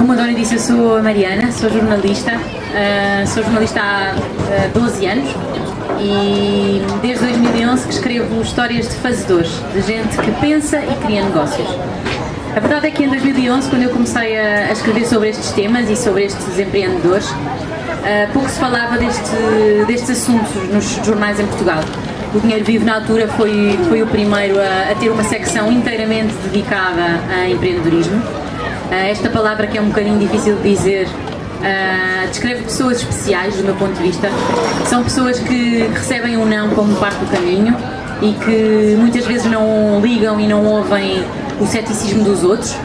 Como a Dona disse, eu sou a Mariana, sou jornalista há 12 anos e desde 2011 que escrevo histórias de fazedores, de gente que pensa e cria negócios. A verdade é que em 2011, quando eu comecei a escrever sobre estes temas e sobre estes empreendedores, pouco se falava destes assuntos nos jornais em Portugal. O Dinheiro Vivo, na altura, foi o primeiro a ter uma secção inteiramente dedicada a empreendedorismo. Esta palavra, que é um bocadinho difícil de dizer, descreve pessoas especiais, do meu ponto de vista. São pessoas que recebem um não como parte do caminho e que muitas vezes não ligam e não ouvem o ceticismo dos outros.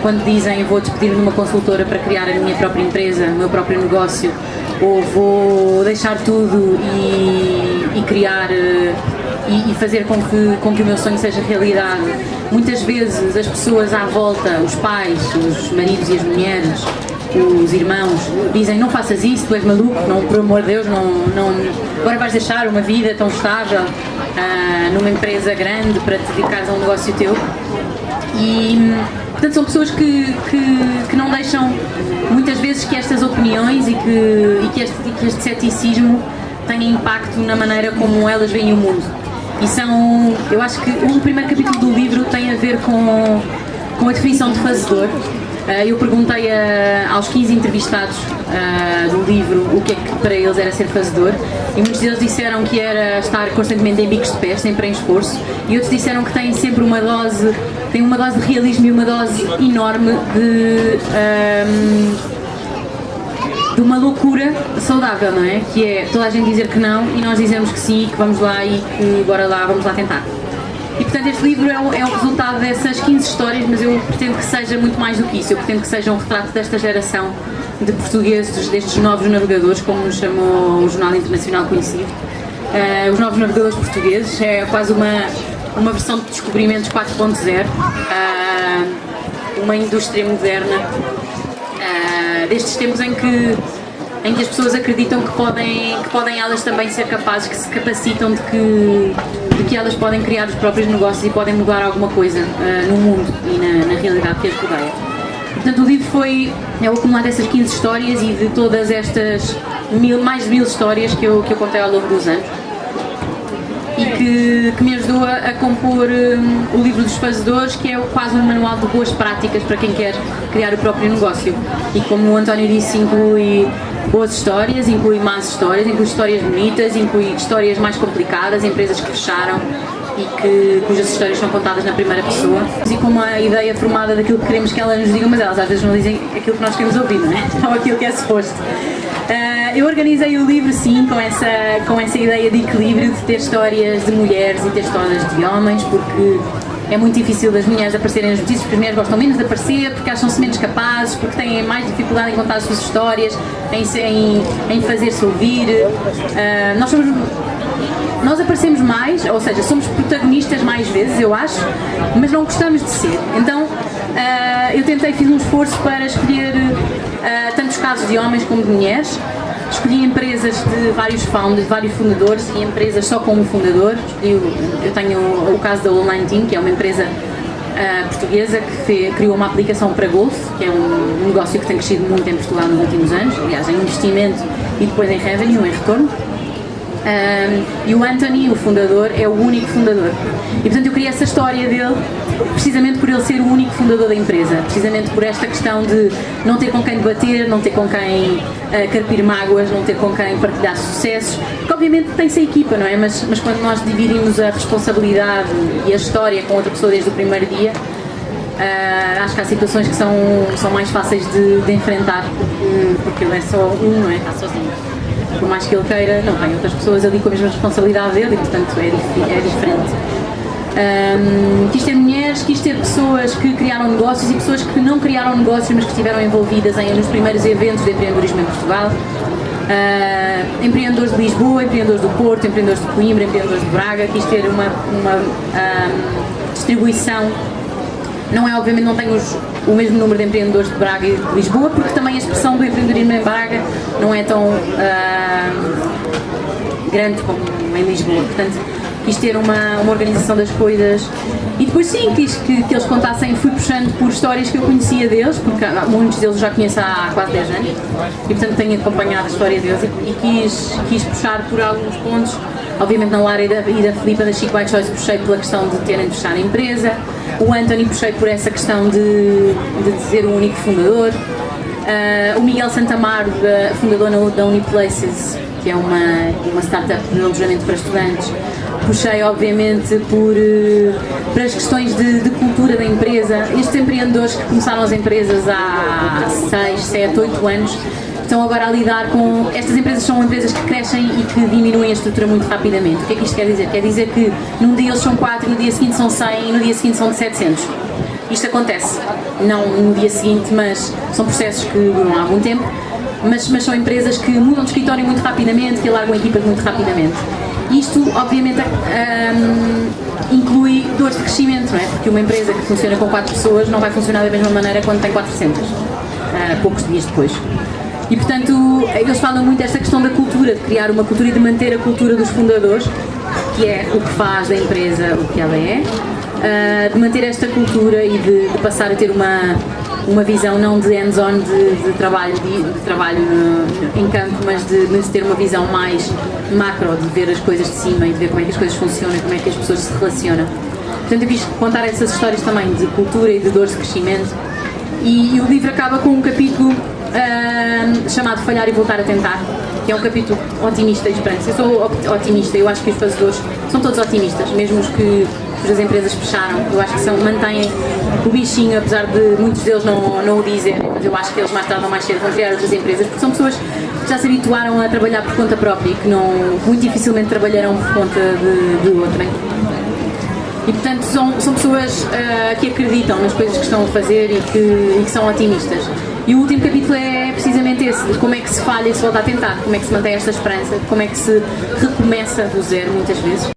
Quando dizem vou despedir-me de uma consultora para criar a minha própria empresa, o meu próprio negócio, ou vou deixar tudo e criar e fazer com que o meu sonho seja realidade. Muitas vezes as pessoas à volta, os pais, os maridos e as mulheres, os irmãos, dizem não faças isso, tu és maluco, não, por amor de Deus, agora vais deixar uma vida tão estável numa empresa grande para te dedicares a um negócio teu. E portanto são pessoas que não deixam muitas vezes que estas opiniões e que este ceticismo tenha impacto na maneira como elas veem o mundo. E eu acho que o primeiro capítulo do livro tem a ver com a definição de fazedor. Eu perguntei aos 15 entrevistados do livro o que é que para eles era ser fazedor, e muitos deles disseram que era estar constantemente em bicos de pés, sempre em esforço, e outros disseram que tem sempre uma dose de realismo e uma dose enorme de uma loucura saudável, não é? Que é toda a gente dizer que não e nós dizemos que sim, que vamos lá e que bora lá, vamos lá tentar. E portanto este livro é o resultado dessas 15 histórias, mas eu pretendo que seja muito mais do que isso. Eu pretendo que seja um retrato desta geração de portugueses, destes novos navegadores, como nos chamou o Jornal Internacional conhecido. Os novos navegadores portugueses é quase uma versão de Descobrimentos 4.0, uma indústria moderna, destes tempos em que as pessoas acreditam que podem elas também ser capazes, que se capacitam de que elas podem criar os próprios negócios e podem mudar alguma coisa no mundo e na realidade que as rodeia. Portanto, o livro é o acumulado dessas 15 histórias e de todas estas mais de 1000 histórias que eu contei ao longo dos anos e que me ajudou a compor o livro dos fazedores, que é quase um manual de boas práticas para quem quer criar o próprio negócio. E como o António disse, inclui boas histórias, inclui más histórias, inclui histórias bonitas, inclui histórias mais complicadas, empresas que fecharam e cujas histórias são contadas na primeira pessoa. E com uma ideia formada daquilo que queremos que elas nos digam, mas elas às vezes não dizem aquilo que nós queremos ouvir, não é? Ou aquilo que é suposto. Eu organizei o livro, sim, com essa ideia de equilíbrio, de ter histórias de mulheres e ter histórias de homens, porque é muito difícil das mulheres aparecerem nas notícias, porque as mulheres gostam menos de aparecer, porque acham-se menos capazes, porque têm mais dificuldade em contar as suas histórias, em fazer-se ouvir. Nós aparecemos mais, ou seja, somos protagonistas mais vezes, eu acho, mas não gostamos de ser. Então, fiz um esforço para escolher tantos casos de homens como de mulheres. Escolhi empresas de vários founders, vários fundadores e empresas só com um fundador. Eu tenho o caso da Online Team, que é uma empresa portuguesa que criou uma aplicação para golfe, que é um negócio que tem crescido muito em Portugal nos últimos anos, aliás, em investimento e depois em revenue, em retorno. E o Anthony, o fundador, é o único fundador. E portanto eu criei essa história dele precisamente por ele ser o único fundador da empresa, precisamente por esta questão de não ter com quem debater, não ter com quem carpir mágoas, não ter com quem partilhar sucessos, que obviamente tem-se a equipa, não é? Mas quando nós dividimos a responsabilidade e a história com outra pessoa desde o primeiro dia, acho que há situações que são mais fáceis de enfrentar, porque ele é só um, não é? Está sozinho. Por mais que ele queira, não tem outras pessoas ali com a mesma responsabilidade dele e portanto é diferente. Quis ter mulheres, quis ter pessoas que criaram negócios e pessoas que não criaram negócios, mas que estiveram envolvidas nos primeiros eventos de empreendedorismo em Portugal. Empreendedores de Lisboa, empreendedores do Porto, empreendedores de Coimbra, empreendedores de Braga. Quis ter uma distribuição. Obviamente não tenho o mesmo número de empreendedores de Braga e de Lisboa, porque também a expressão do empreendedorismo em Braga não é tão grande como em Lisboa. Portanto, quis ter uma organização das coisas e depois sim, quis que eles contassem, fui puxando por histórias que eu conhecia deles, porque muitos deles já conheço há quase 10 anos e portanto tenho acompanhado a história deles e quis puxar por alguns pontos. Obviamente na Lara e da Filipa da Chic White Choice puxei pela questão de terem de fechar a empresa, o Anthony puxei por essa questão de ser o único fundador, o Miguel Santamar, fundador da Uniplaces, que é uma startup de alojamento para estudantes, puxei obviamente para as questões de cultura da empresa. Estes empreendedores que começaram as empresas há 6, 7, 8 anos estão agora a lidar com... Estas empresas são empresas que crescem e que diminuem a estrutura muito rapidamente. O que é que isto quer dizer? Quer dizer que num dia eles são 4, no dia seguinte são 100 e no dia seguinte são 700. Isto acontece, não no dia seguinte, mas são processos que duram há algum tempo, mas são empresas que mudam de escritório muito rapidamente, que alargam equipas muito rapidamente. Isto, obviamente, inclui dores de crescimento, não é? Porque uma empresa que funciona com 4 pessoas não vai funcionar da mesma maneira quando tem 400, poucos dias depois. E, portanto, eles falam muito desta questão da cultura, de criar uma cultura e de manter a cultura dos fundadores, que é o que faz da empresa o que ela é, de manter esta cultura e de passar a ter uma visão não de hands-on de trabalho em campo, mas de ter uma visão mais macro, de ver as coisas de cima e de ver como é que as coisas funcionam e como é que as pessoas se relacionam. Portanto, eu quis contar essas histórias também de cultura e de dores de crescimento. E o livro acaba com um capítulo chamado Falhar e Voltar a Tentar, que é um capítulo otimista e esperança. Eu sou otimista, eu acho que os fazedores são todos otimistas, mesmo os que as empresas fecharam. Eu acho que mantêm o bichinho, apesar de muitos deles não o dizerem, mas eu acho que eles mais tarde ou mais cedo vão criar outras empresas, porque são pessoas que já se habituaram a trabalhar por conta própria e que muito dificilmente trabalharão por conta de outrem. E portanto são pessoas que acreditam nas coisas que estão a fazer e que são otimistas. E o último capítulo é precisamente esse, de como é que se falha e se volta a tentar, como é que se mantém esta esperança, como é que se recomeça do zero muitas vezes.